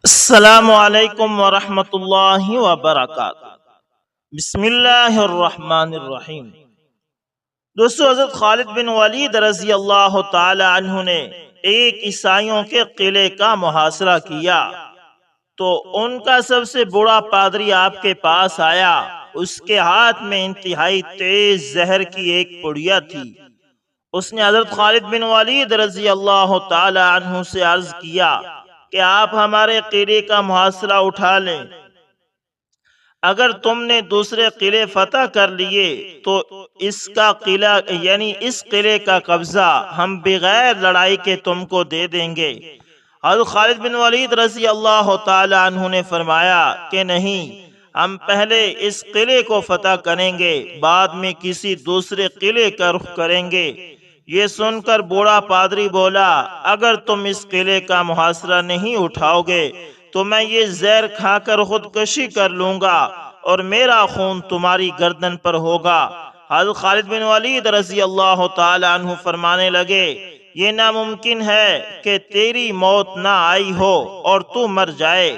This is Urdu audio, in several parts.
السلام علیکم ورحمۃ اللہ وبرکاتہ۔ بسم اللہ الرحمن الرحیم۔ دوستو، حضرت خالد بن ولید رضی اللہ تعالی عنہ نے ایک عیسائیوں کے قلعے کا محاصرہ کیا تو ان کا سب سے بڑا پادری آپ کے پاس آیا۔ اس کے ہاتھ میں انتہائی تیز زہر کی ایک پڑیا تھی۔ اس نے حضرت خالد بن ولید رضی اللہ تعالی عنہ سے عرض کیا کہ آپ ہمارے قلعے کا محاصرہ اٹھا لیں۔ اگر تم نے دوسرے قلعے فتح کر لیے تو اس کا قلعہ یعنی اس قلعے کا قبضہ ہم بغیر لڑائی کے تم کو دے دیں گے۔ حضرت خالد بن ولید رضی اللہ تعالی عنہ نے فرمایا کہ نہیں، ہم پہلے اس قلعے کو فتح کریں گے، بعد میں کسی دوسرے قلعے کا رخ کریں گے۔ یہ سن کر بوڑھا پادری بولا، اگر تم اس قلعے کا محاصرہ نہیں اٹھاؤ گے تو میں یہ زہر کھا کر خودکشی کر لوں گا اور میرا خون تمہاری گردن پر ہوگا۔ حضرت خالد بن ولید رضی اللہ تعالی عنہ فرمانے لگے، یہ ناممکن ہے کہ تیری موت نہ آئی ہو اور تو مر جائے۔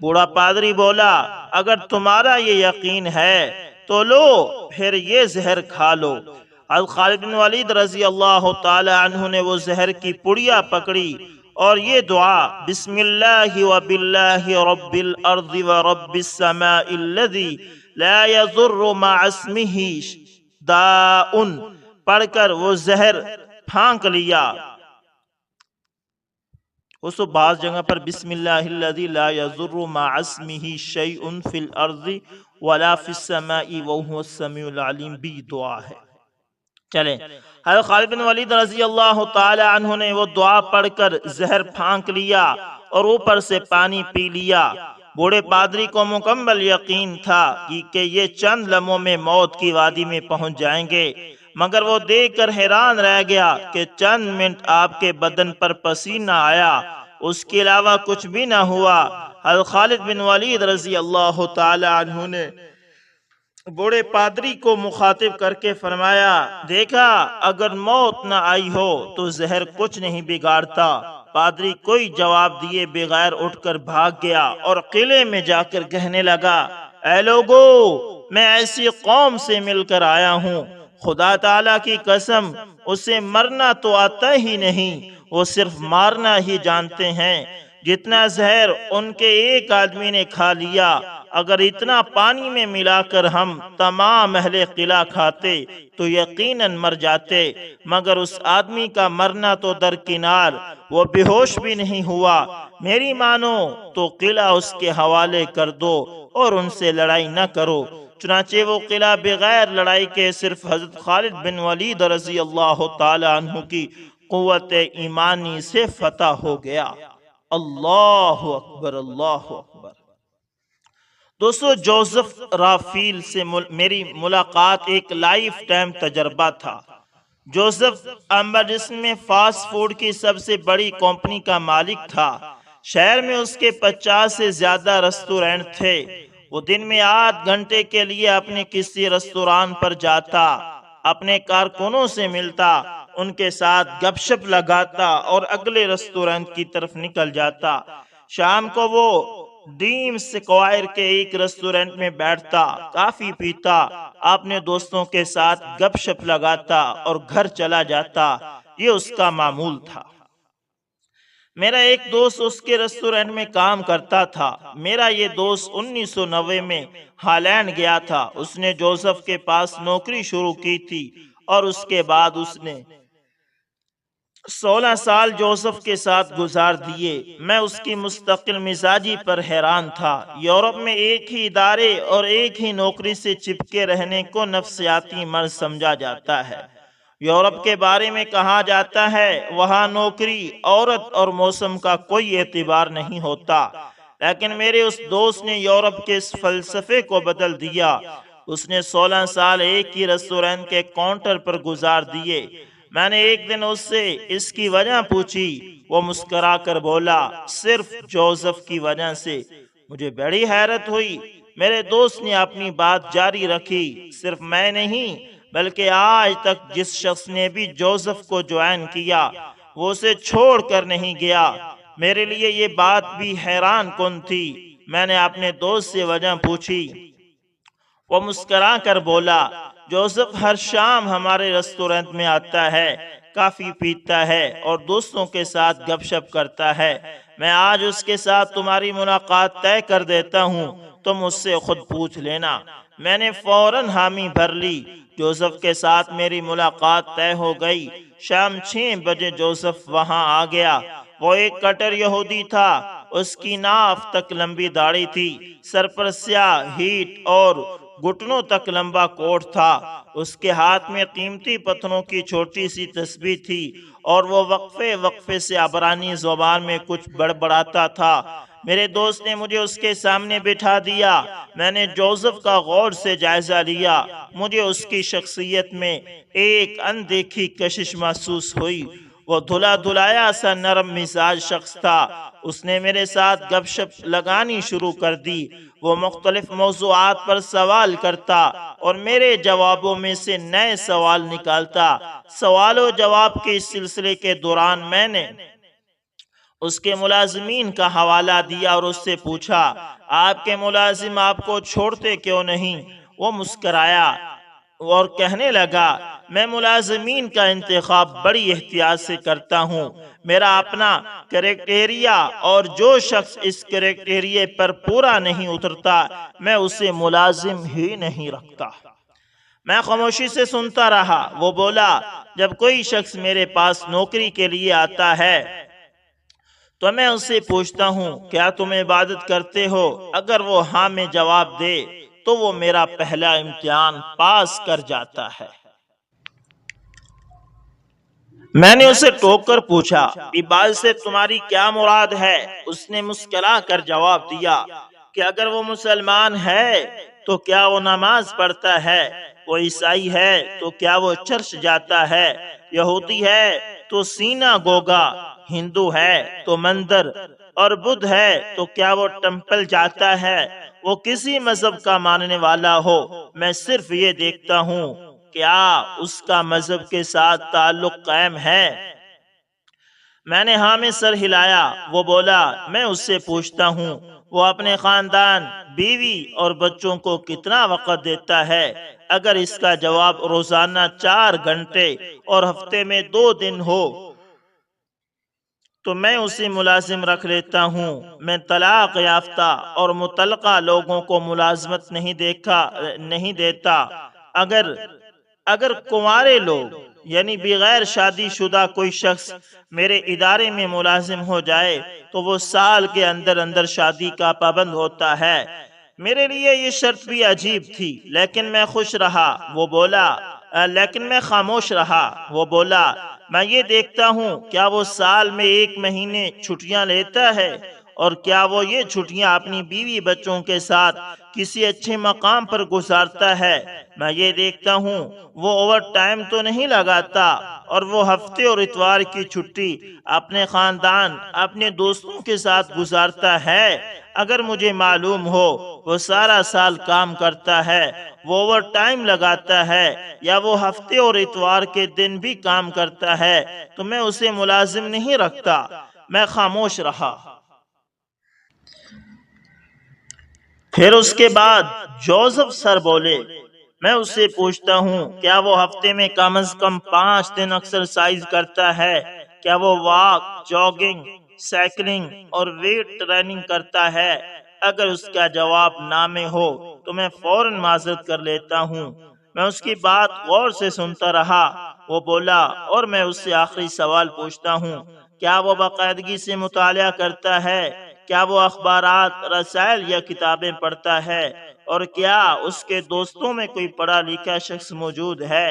بوڑھا پادری بولا، اگر تمہارا یہ یقین ہے تو لو پھر یہ زہر کھا لو۔ حضرت خالد بن ولید رضی اللہ تعالی عنہ نے وہ زہر کی پڑیا پکڑی اور یہ دعا، بسم اللہ و باللہ رب الارض و رب السماء الذی لا یضر مع اسمہ داء، پڑھ کر وہ زہر پھانک لیا۔ اس بعض جگہ پر بسم اللہ الذی لا یضر مع اسمہ شیء فی الارض ولا فی السماء وہو السمیع العلیم بھی دعا ہے۔ چلیں، حضرت خالد بن ولید رضی اللہ تعالی عنہ نے وہ دعا پڑھ کر زہر پھانک لیا اور اوپر سے پانی پی لیا۔ بوڑھے پادری کو مکمل یقین تھا کہ یہ چند لمحوں میں موت کی وادی میں پہنچ جائیں گے، مگر وہ دیکھ کر حیران رہ گیا کہ چند منٹ آپ کے بدن پر پسینہ آیا، اس کے علاوہ کچھ بھی نہ ہوا۔ حضرت خالد بن ولید رضی اللہ تعالی عنہ نے بوڑھے پادری کو مخاطب کر کے فرمایا، دیکھا اگر موت نہ آئی ہو تو زہر کچھ نہیں بگاڑتا۔ پادری کوئی جواب دیے بغیر اٹھ کر بھاگ گیا اور قلعے میں جا کر کہنے لگا، اے لوگو، میں ایسی قوم سے مل کر آیا ہوں، خدا تعالیٰ کی قسم اسے مرنا تو آتا ہی نہیں، وہ صرف مارنا ہی جانتے ہیں۔ جتنا زہر ان کے ایک آدمی نے کھا لیا، اگر اتنا پانی میں ملا کر ہم تمام اہل قلعہ کھاتے تو یقیناً مر جاتے، مگر اس آدمی کا مرنا تو درکنار، وہ بے ہوش بھی نہیں ہوا۔ میری مانو تو قلعہ اس کے حوالے کر دو اور ان سے لڑائی نہ کرو۔ چنانچہ وہ قلعہ بغیر لڑائی کے صرف حضرت خالد بن ولید رضی اللہ تعالی عنہ کی قوت ایمانی سے فتح ہو گیا۔ اللہ اکبر، اللہ اکبر۔ دوستو، جوزف رافیل سے میری ملاقات ایک لائف ٹائم تجربہ تھا۔ جوزف امبرسن میں فاسٹ فوڈ کی سب سے بڑی کمپنی کا مالک تھا۔ شہر میں اس کے 50 سے زیادہ ریسٹورنٹ تھے۔ وہ دن میں 8 گھنٹے کے لیے اپنے کسی ریسٹوران پر جاتا، اپنے کارکنوں سے ملتا، ان کے ساتھ گپ شپ لگاتا اور اگلے ریسٹورنٹ کی طرف نکل جاتا۔ شام کو وہ ڈیم سکوائر کے ایک ریسٹورنٹ میں بیٹھتا، کافی پیتا، اپنے دوستوں کے ساتھ گپ شپ لگاتا اور گھر چلا جاتا۔ یہ اس کا معمول تھا۔ میرا ایک دوست اس کے ریسٹورنٹ میں کام کرتا تھا۔ میرا یہ دوست 1990 میں ہالینڈ گیا تھا۔ اس نے جوزف کے پاس نوکری شروع کی تھی اور اس کے بعد اس نے 16 سال جوزف کے ساتھ گزار دیے۔ میں اس کی مستقل مزاجی پر حیران تھا۔ یورپ میں ایک ہی ادارے اور ایک ہی نوکری سے چپکے رہنے کو نفسیاتی مرض سمجھا جاتا ہے۔ یورپ کے بارے میں کہا جاتا ہے وہاں نوکری، عورت اور موسم کا کوئی اعتبار نہیں ہوتا، لیکن میرے اس دوست نے یورپ کے اس فلسفے کو بدل دیا۔ اس نے 16 سال ایک ہی ریسٹورنٹ کے کاؤنٹر پر گزار دیے۔ میں نے ایک دن اس سے اس کی وجہ پوچھی، وہ مسکرا کر بولا، صرف جوزف کی وجہ سے۔ مجھے بڑی حیرت ہوئی۔ میرے دوست نے اپنی بات جاری رکھی، صرف میں نہیں بلکہ آج تک جس شخص نے بھی جوزف کو جوائن کیا وہ اسے چھوڑ کر نہیں گیا۔ میرے لیے یہ بات بھی حیران کن تھی۔ میں نے اپنے دوست سے وجہ پوچھی۔ وہ مسکرا کر بولا، جوزف ہر شام ہمارے ریسٹورنٹ میں آتا ہے، کافی پیتا ہے اور دوستوں کے ساتھ گپ شپ کرتا ہے۔ میں آج اس کے ساتھ تمہاری ملاقات طے کر دیتا ہوں، تم اس سے خود پوچھ لینا۔ میں نے فوراً حامی بھر لی۔ جوزف کے ساتھ میری ملاقات طے ہو گئی۔ شام 6 بجے جوزف وہاں آ گیا۔ وہ ایک کٹر یہودی تھا۔ اس کی ناف تک لمبی داڑھی تھی، سر پر سیاہ ہیٹ اور گھٹنوں تک لمبا کوٹ تھا۔ اس کے ہاتھ میں قیمتی پتھروں کی چھوٹی سی تسبیح تھی اور وہ وقفے وقفے سے عبرانی زبان میں کچھ بڑبڑاتا تھا۔ میرے دوست نے مجھے اس کے سامنے بٹھا دیا۔ میں نے جوزف کا غور سے جائزہ لیا۔ مجھے اس کی شخصیت میں ایک اندیکھی کشش محسوس ہوئی۔ وہ دھلا دھلایا سا نرم مزاج شخص تھا۔ اس نے میرے ساتھ گپ شپ لگانی شروع کر دی۔ وہ مختلف موضوعات پر سوال کرتا اور میرے جوابوں میں سے نئے سوال نکالتا۔ سوال و جواب کے اس سلسلے کے دوران میں نے اس کے ملازمین کا حوالہ دیا اور اس سے پوچھا، آپ کے ملازم آپ کو چھوڑتے کیوں نہیں؟ وہ مسکرایا اور کہنے لگا، میں ملازمین کا انتخاب بڑی احتیاط سے کرتا ہوں۔ میرا اپنا کریکٹیریا اور جو شخص اس کریکٹیریے پر پورا نہیں اترتا میں اسے ملازم ہی نہیں رکھتا۔ میں خاموشی سے سنتا رہا۔ وہ بولا، جب کوئی شخص میرے پاس نوکری کے لیے آتا ہے تو میں اس سے پوچھتا ہوں، کیا تم عبادت کرتے ہو؟ اگر وہ ہاں میں جواب دے تو وہ میرا پہلا امتحان پاس کر جاتا ہے۔ میں نے اسے ٹوک کر پوچھا، عبادت سے تمہاری کیا مراد ہے؟ اس نے مسکرا کر جواب دیا کہ اگر وہ مسلمان ہے تو کیا وہ نماز پڑھتا ہے؟ وہ عیسائی ہے تو کیا وہ چرچ جاتا ہے؟ یہودی ہے تو سینا گوگا، ہندو ہے تو مندر، اور بدھ ہے تو کیا وہ ٹیمپل جاتا ہے؟ وہ کسی مذہب کا ماننے والا ہو، میں صرف یہ دیکھتا ہوں کیا اس کا مذہب کے ساتھ تعلق قائم ہے۔ میں نے ہاں میں سر ہلایا۔ وہ بولا، میں اس سے پوچھتا ہوں وہ اپنے خاندان، بیوی اور بچوں کو کتنا وقت دیتا ہے؟ اگر اس کا جواب روزانہ 4 گھنٹے اور ہفتے میں 2 دن ہو تو میں اسے ملازم رکھ لیتا ہوں۔ میں طلاق یافتہ اور مطلقہ لوگوں کو ملازمت نہیں دیتا۔ اگر کنوارے لوگ یعنی بغیر شادی شدہ کوئی شخص میرے ادارے میں ملازم ہو جائے تو وہ سال کے اندر اندر شادی کا پابند ہوتا ہے۔ میرے لیے یہ شرط بھی عجیب تھی، لیکن میں خاموش رہا۔ وہ بولا، میں یہ دیکھتا ہوں کیا وہ سال میں 1 مہینے چھٹیاں لیتا ہے اور کیا وہ یہ چھٹیاں اپنی بیوی بچوں کے ساتھ کسی اچھے مقام پر گزارتا ہے۔ میں یہ دیکھتا ہوں وہ اوور ٹائم تو نہیں لگاتا اور وہ ہفتے اور اتوار کی چھٹی اپنے خاندان، اپنے دوستوں کے ساتھ گزارتا ہے۔ اگر مجھے معلوم ہو وہ سارا سال کام کرتا ہے، وہ اوور ٹائم لگاتا ہے یا وہ ہفتے اور اتوار کے دن بھی کام کرتا ہے تو میں اسے ملازم نہیں رکھتا۔ میں خاموش رہا۔ پھر اس کے بعد جوزف سر بولے، میں اس سے پوچھتا ہوں کیا وہ ہفتے میں کم از کم 5 دن ایکسرسائز کرتا ہے؟ کیا وہ واک، جاگنگ، سائیکلنگ اور ویٹ ٹریننگ کرتا ہے؟ اگر اس کا جواب نہ میں ہو تو میں فوراً معذرت کر لیتا ہوں۔ میں اس کی بات غور سے سنتا رہا۔ وہ بولا، اور میں اس سے آخری سوال پوچھتا ہوں، کیا وہ باقاعدگی سے مطالعہ کرتا ہے؟ کیا وہ اخبارات، رسائل یا کتابیں پڑھتا ہے؟ اور کیا اس کے دوستوں میں کوئی پڑھا لکھا شخص موجود ہے؟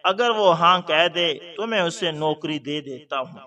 اگر وہ ہاں کہہ دے تو میں اسے نوکری دے دیتا ہوں۔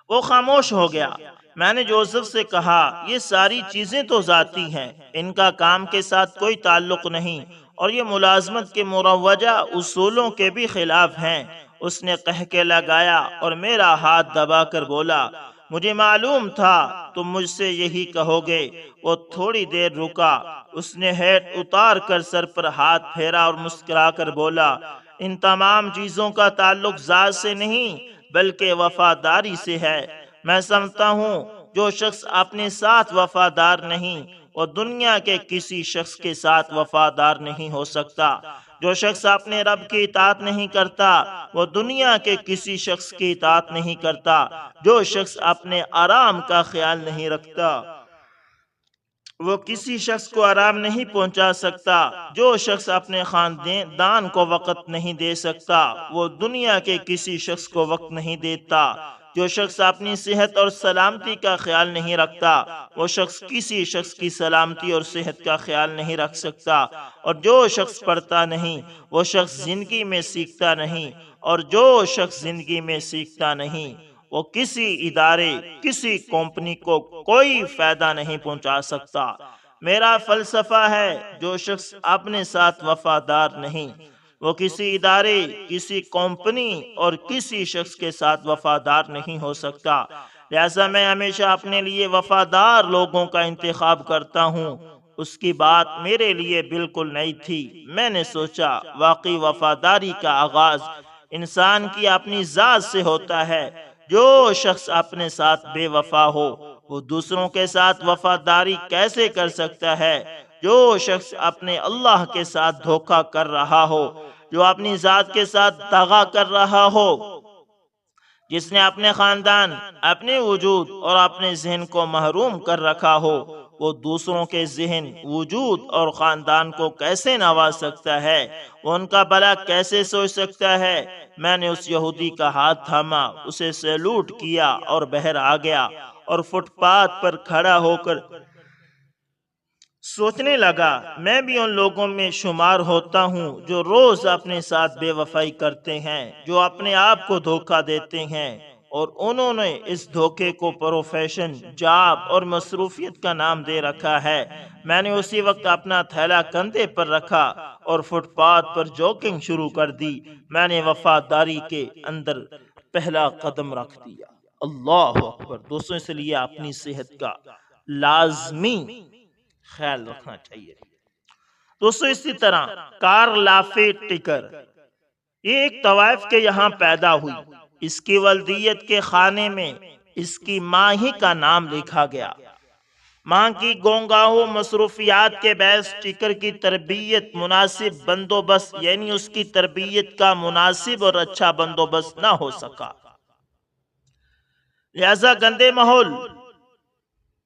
وہ خاموش ہو گیا۔ میں نے جوزف سے کہا، یہ ساری چیزیں تو ذاتی ہیں، ان کا کام کے ساتھ کوئی تعلق نہیں اور یہ ملازمت کے مروجہ اصولوں کے بھی خلاف ہیں۔ اس نے قہقہ لگایا اور میرا ہاتھ دبا کر بولا، مجھے معلوم تھا تم مجھ سے یہی کہو گے۔ وہ تھوڑی دیر رکا، اس نے ہیٹ اتار کر سر پر ہاتھ پھیرا اور مسکرا کر بولا، ان تمام چیزوں کا تعلق ذات سے نہیں بلکہ وفاداری سے ہے۔ میں سمجھتا ہوں جو شخص اپنے ساتھ وفادار نہیں وہ دنیا کے کسی شخص کے ساتھ وفادار نہیں ہو سکتا۔ جو شخص اپنے رب کی اطاعت نہیں کرتا وہ دنیا کے کسی شخص کی اطاعت نہیں کرتا۔ جو شخص اپنے آرام کا خیال نہیں رکھتا وہ کسی شخص کو آرام نہیں پہنچا سکتا۔ جو شخص اپنے خاندان کو وقت نہیں دے سکتا وہ دنیا کے کسی شخص کو وقت نہیں دیتا۔ جو شخص اپنی صحت اور سلامتی کا خیال نہیں رکھتا وہ شخص کسی شخص کی سلامتی اور صحت کا خیال نہیں رکھ سکتا۔ اور جو شخص پڑھتا نہیں وہ شخص زندگی میں سیکھتا نہیں، اور جو شخص زندگی میں سیکھتا نہیں وہ کسی ادارے کسی کمپنی کو کوئی فائدہ نہیں پہنچا سکتا۔ میرا فلسفہ ہے جو شخص اپنے ساتھ وفادار نہیں وہ کسی ادارے کسی کمپنی اور کسی شخص کے ساتھ وفادار نہیں ہو سکتا۔ لہذا میں ہمیشہ اپنے لیے وفادار لوگوں کا انتخاب کرتا ہوں۔ اس کی بات میرے لیے بالکل نئی تھی۔ میں نے سوچا واقعی وفاداری کا آغاز انسان کی اپنی ذات سے ہوتا ہے۔ جو شخص اپنے ساتھ بے وفا ہو وہ دوسروں کے ساتھ وفاداری کیسے کر سکتا ہے؟ جو شخص اپنے اللہ کے ساتھ دھوکہ کر رہا ہو، جو اپنی ذات کے ساتھ دغا کر رہا ہو، جس نے اپنے خاندان، اپنے وجود اور اپنے ذہن کو محروم کر رکھا ہو، وہ دوسروں کے ذہن، وجود اور خاندان کو کیسے نواز سکتا ہے؟ وہ ان کا بھلا کیسے سوچ سکتا ہے؟ میں نے اس یہودی کا ہاتھ تھاما، اسے سیلوٹ کیا اور باہر آ گیا اور فٹ پاتھ پر کھڑا ہو کر سوچنے لگا میں بھی ان لوگوں میں شمار ہوتا ہوں جو روز اپنے ساتھ بے وفائی کرتے ہیں، جو اپنے آپ کو دھوکہ دیتے ہیں، اور انہوں نے اس دھوکے کو پروفیشن، جاب اور مصروفیت کا نام دے رکھا ہے۔ میں نے اسی وقت اپنا تھیلا کندھے پر رکھا اور فٹ پاتھ پر جاگنگ شروع کر دی۔ میں نے وفاداری کے اندر پہلا قدم رکھ دیا۔ اللہ اکبر۔ دوستوں اس لیے اپنی صحت کا لازمی خیال رکھنا چاہیے۔ دوستو اسی طرح کارل لافیٹیکر یہ ایک طوائف کے یہاں پیدا ہوئی۔ اس کی والدیت کے خانے میں اس کی ماں ہی کا نام لکھا گیا۔ ماں کی گونگاہوں مصروفیات کے باعث ٹیکر کی تربیت مناسب بندوبست یعنی اس کی تربیت کا مناسب اور اچھا بندوبست نہ ہو سکا۔ لہذا گندے ماحول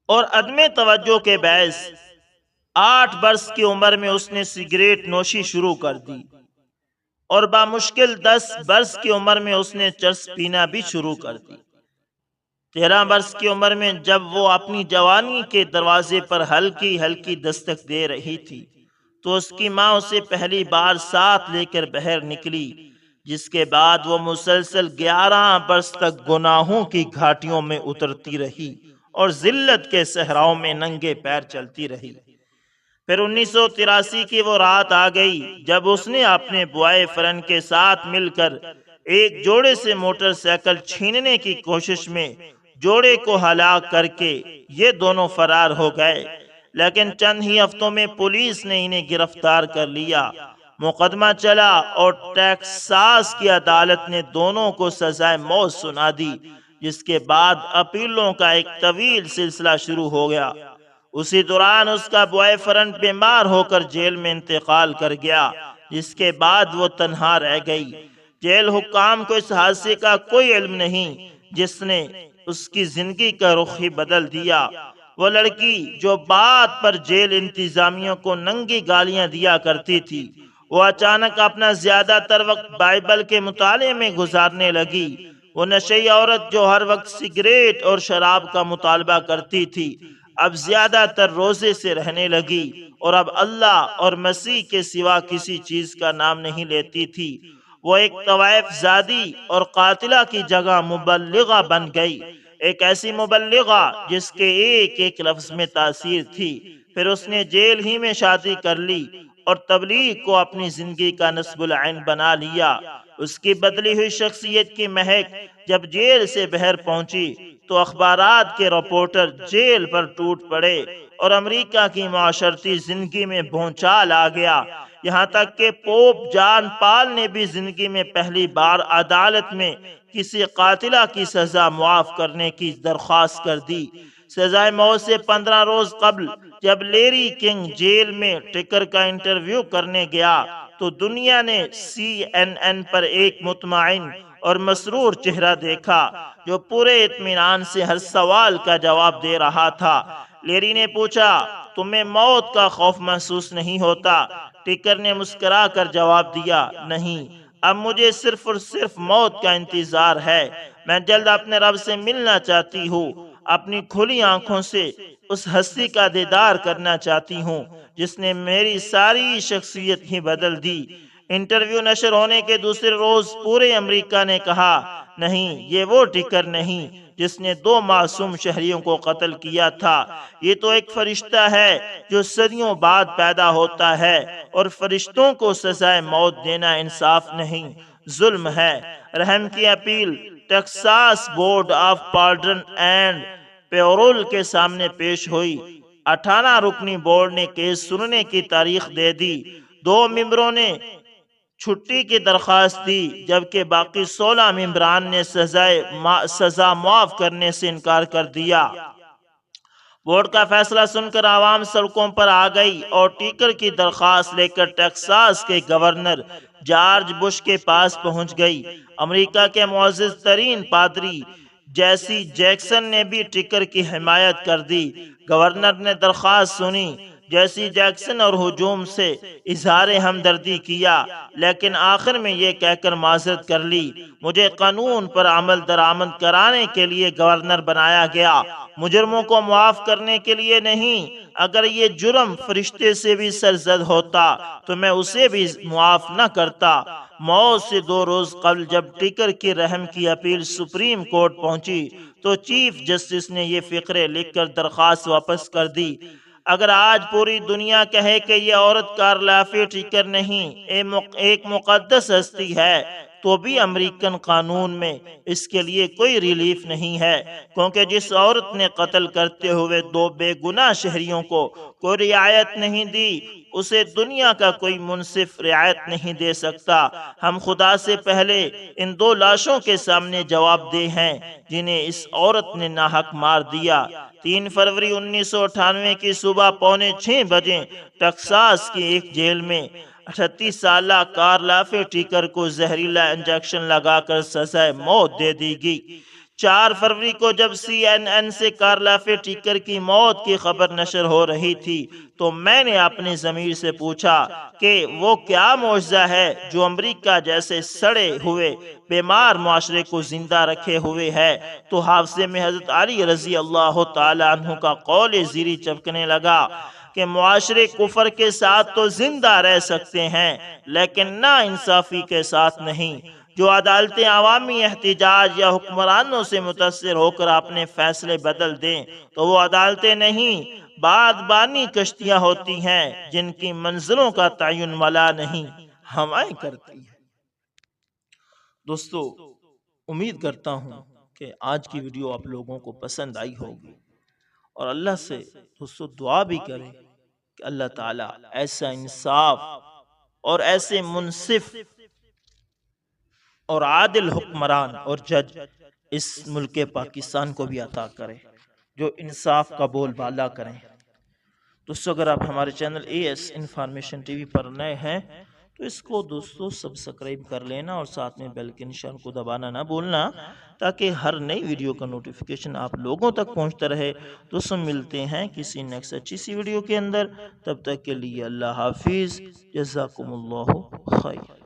اور عدم توجہ کے باعث 8 برس کی عمر میں اس نے سگریٹ نوشی شروع کر دی، اور بامشکل 10 برس کی عمر میں اس نے چرس پینا بھی شروع کر دی۔ 13 برس کی عمر میں جب وہ اپنی جوانی کے دروازے پر ہلکی ہلکی دستک دے رہی تھی تو اس کی ماں اسے پہلی بار ساتھ لے کر باہر نکلی، جس کے بعد وہ مسلسل 11 برس تک گناہوں کی گھاٹیوں میں اترتی رہی اور ذلت کے صحراؤں میں ننگے پیر چلتی رہی۔ پھر 1983 کی وہ رات آ گئی جب اس نے اپنے بوائے فرینڈ کے ساتھ مل کر ایک جوڑے سے موٹر سائیکل چھیننے کی کوشش میں جوڑے کو ہلاک کر کے یہ دونوں فرار ہو گئے، لیکن چند ہی ہفتوں میں پولیس نے انہیں گرفتار کر لیا۔ مقدمہ چلا اور ٹیکساس کی عدالت نے دونوں کو سزائے موت سنا دی، جس کے بعد اپیلوں کا ایک طویل سلسلہ شروع ہو گیا۔ اسی دوران اس کا بوائے فرینڈ بیمار ہو کر جیل میں انتقال کر گیا، جس کے بعد وہ تنہا رہ گئی۔ جیل حکام کو اس حادثے کا کوئی علم نہیں جس نے اس کی زندگی کا رخ ہی بدل دیا۔ وہ لڑکی جو بات پر جیل انتظامیہ کو ننگی گالیاں دیا کرتی تھی، وہ اچانک اپنا زیادہ تر وقت بائبل کے مطالعے میں گزارنے لگی۔ وہ نشئی عورت جو ہر وقت سگریٹ اور شراب کا مطالبہ کرتی تھی، اب زیادہ تر روزے سے رہنے لگی اور اب اللہ اور مسیح کے سوا کسی چیز کا نام نہیں لیتی تھی۔ وہ ایک طوائف زادی اور قاتلہ کی جگہ مبلغہ بن گئی، ایک ایسی مبلغہ جس کے ایک ایک لفظ میں تاثیر تھی۔ پھر اس نے جیل ہی میں شادی کر لی اور تبلیغ کو اپنی زندگی کا نصب العین بنا لیا۔ اس کی بدلی ہوئی شخصیت کی مہک جب جیل سے باہر پہنچی تو اخبارات کے رپورٹر جیل پر ٹوٹ پڑے اور امریکہ کی معاشرتی زندگی میں بھونچال آ گیا، یہاں تک کہ پوپ جان پال نے بھی زندگی میں پہلی بار عدالت میں کسی قاتلہ کی سزا معاف کرنے کی درخواست کر دی۔ سزائے موت سے 15 روز قبل جب لیری کنگ جیل میں ٹکر کا انٹرویو کرنے گیا تو دنیا نے CNN پر ایک مطمئن اور مسرور چہرہ دیکھا جو پورے اطمینان سے ہر سوال کا جواب دے رہا تھا۔ لیری نے پوچھا، تمہیں موت کا خوف محسوس نہیں ہوتا؟ ٹکر نے مسکرا کر جواب دیا، نہیں، اب مجھے صرف اور صرف موت کا انتظار ہے۔ میں جلد اپنے رب سے ملنا چاہتی ہوں، اپنی کھلی آنکھوں سے اس ہستی کا دیدار کرنا چاہتی ہوں جس نے میری ساری شخصیت ہی بدل دی۔ انٹرویو نشر ہونے کے دوسرے روز پورے امریکہ نے کہا، نہیں، یہ وہ ٹکر نہیں جس نے 2 معصوم شہریوں کو قتل کیا تھا، یہ تو ایک فرشتہ ہے جو صدیوں بعد پیدا ہوتا ہے، اور فرشتوں کو سزائے موت دینا انصاف نہیں، ظلم ہے۔ رحم کی appeal Texas board of pardon and payroll کے سامنے پیش ہوئی۔ 18 رکنی بورڈ نے کیس سننے کی تاریخ دے دی۔ 2 ممبروں نے چھٹی کی درخواست دی جبکہ باقی 16 ممبران نے سزا معاف کرنے سے انکار کر دیا۔ بورڈ کا فیصلہ سن کر عوام سڑکوں پر آ گئی اور ٹیکر کی درخواست لے کر ٹیکساس کے گورنر جارج بش کے پاس پہنچ گئی۔ امریکہ کے معزز ترین پادری جیسی جیکسن نے بھی ٹیکر کی حمایت کر دی۔ گورنر نے درخواست سنی، جیسی جیکسن اور ہجوم سے اظہار ہمدردی کیا، لیکن آخر میں یہ کہہ کر معذرت کر لی، مجھے قانون پر عمل درآمد کرانے کے لیے گورنر بنایا گیا، مجرموں کو معاف کرنے کے لیے نہیں۔ اگر یہ جرم فرشتے سے بھی سرزد ہوتا تو میں اسے بھی معاف نہ کرتا۔ موت سے 2 روز قبل جب ٹیکر کی رحم کی اپیل سپریم کورٹ پہنچی تو چیف جسٹس نے یہ فقرے لکھ کر درخواست واپس کر دی۔ اگر آج پوری دنیا کہے کہ یہ عورت کارلافی ٹیکر نہیں، ایک مقدس ہستی ہے، تو بھی امریکن قانون میں اس کے لیے کوئی ریلیف نہیں ہے، کیونکہ جس عورت نے قتل کرتے ہوئے 2 بے گناہ شہریوں کو کوئی رعایت نہیں دی، اسے دنیا کا کوئی منصف رعایت نہیں دے سکتا۔ ہم خدا سے پہلے ان 2 لاشوں کے سامنے جواب دہ ہیں جنہیں اس عورت نے ناحق مار دیا۔ 3 فروری 1998 کی صبح 5:45 بجے ٹیکساس کی ایک جیل میں 38 سالہ کارلافی ٹیکر کو زہریلا انجیکشن لگا کر سزائے موت دے دی گئی۔ 4 فروری کو جب CNN سے کارلافی ٹیکر کی موت کی خبر نشر ہو رہی تھی تو میں نے اپنی ضمیر سے پوچھا کہ وہ کیا معجزہ ہے جو امریکہ جیسے سڑے ہوئے بیمار معاشرے کو زندہ رکھے ہوئے ہے۔ تو حافظے میں حضرت علی رضی اللہ تعالی عنہ کا قول زیری چمکنے لگا کہ معاشرے کفر کے ساتھ تو زندہ رہ سکتے ہیں لیکن نا انصافی کے ساتھ نہیں۔ جو عدالتیں عوامی احتجاج یا حکمرانوں سے متاثر ہو کر اپنے فیصلے بدل دیں تو وہ عدالتیں نہیں، بادبانی کشتیاں ہوتی ہیں جن کی منزلوں کا تعین ملا نہیں، ہوائیں کرتی ہیں۔ دوستو، امید کرتا ہوں کہ آج کی ویڈیو آپ لوگوں کو پسند آئی ہوگی، اور اللہ سے دوستو دعا بھی کریں کہ اللہ تعالیٰ ایسا انصاف اور ایسے منصف اور عادل حکمران اور جج اس ملک پاکستان کو بھی عطا کرے جو انصاف کا بول بالا کریں۔ دوستو، اگر آپ ہمارے چینل AS انفارمیشن TV پر نئے ہیں تو اس کو دوستو سبسکرائب کر لینا اور ساتھ میں بیل کے نشان کو دبانا نہ بھولنا تاکہ ہر نئی ویڈیو کا نوٹیفیکیشن آپ لوگوں تک پہنچتا رہے۔ دوستو، ملتے ہیں کسی نیکسٹ اچھی سی ویڈیو کے اندر، تب تک کے لیے اللہ حافظ، جزاکم اللہ خیر۔